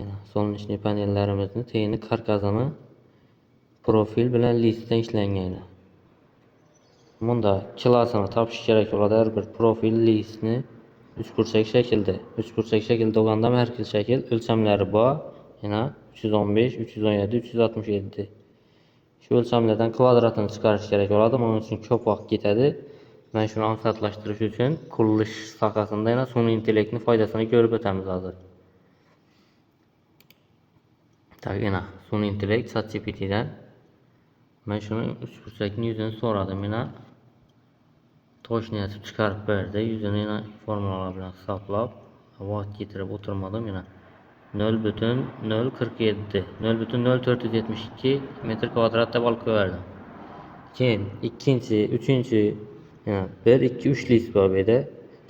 Yani solnishli panellarimizni teyini karkasini profil bilan listdan ishlangan. Bunda klasini topish kerak bo'ladi. Har bir profil listni uchburchak shaklda. Uchburchak shaklda bo'lganda har xil shakl o'lchamlari bor. Yana 315, 317, 367. Shu o'lchamlardan kvadratini chiqarish kerak bo'ladi. Buning uchun ko'p vaqt ketadi. Men shuni aniqlashtirish uchun qurilish sohasida yana sun'iy intellektni foydasini ko'rib o'tamiz hozir. Tak, yana sun'iy intellekt ChatGPT'dan men shuni uchburchakning yuzini so'radim. Yana toshni yozib chiqarib berdi. Yuzini yana formulalar bilan hisoblab, vaqt ketirib o'tirmadim. Yana 0,047, 0,0472 metr kvadrat deb olib qo'yardim. Keyin ikkinchi, uchinchi, yana 1, 2, 3 list bor bu yerda.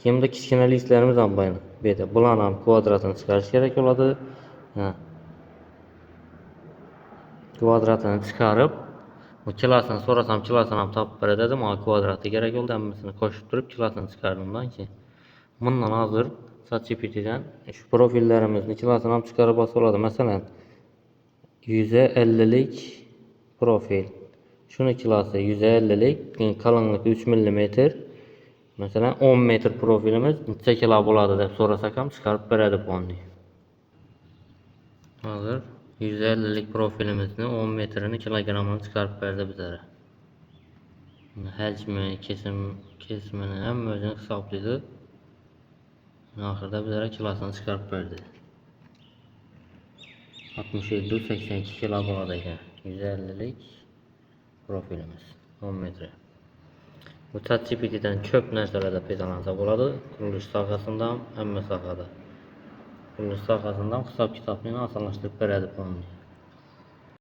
Keyin bunda kichkina listlarimiz ham bor. Bu yerda bularni ham kvadratini chiqarish kerak bo'ladi. Kvadratini chiqarib, bu klasini so'rasam, klasini ham topib beradi dedim. Menga kvadrati kerak bo'ldi, hammasini qo'shib turib klasini chiqardimdan keyin. Bundan hozir ChatGPT'dan shu profillarimizni klasini ham chiqarib olsa bo'ladi. Masalan, 150lik profil. Shuni klasi 150lik, qalinligi 3 mm. Masalan, 10 metr profilimiz necha kilo bo'ladi deb so'rasak ham chiqarib beradi buni. Hozir 150lik profilimizni 10 metrini kilogrammini chiqarib berdi bizga. Hajmi, kesimini hamma o'zini hisoblaydi. Oxirida bizga kilosini chiqarib berdi. 67-82 kilo bo'ladi ekan 150lik profilimiz 10 metr. Bu ChatGPT'dan ko'p narsalarda foydalansa bo'ladi. Qurilish sohasida ham, hamma sohada. Qurilish sohasida ham hisob-kitobni osonlashtirib beradi buni.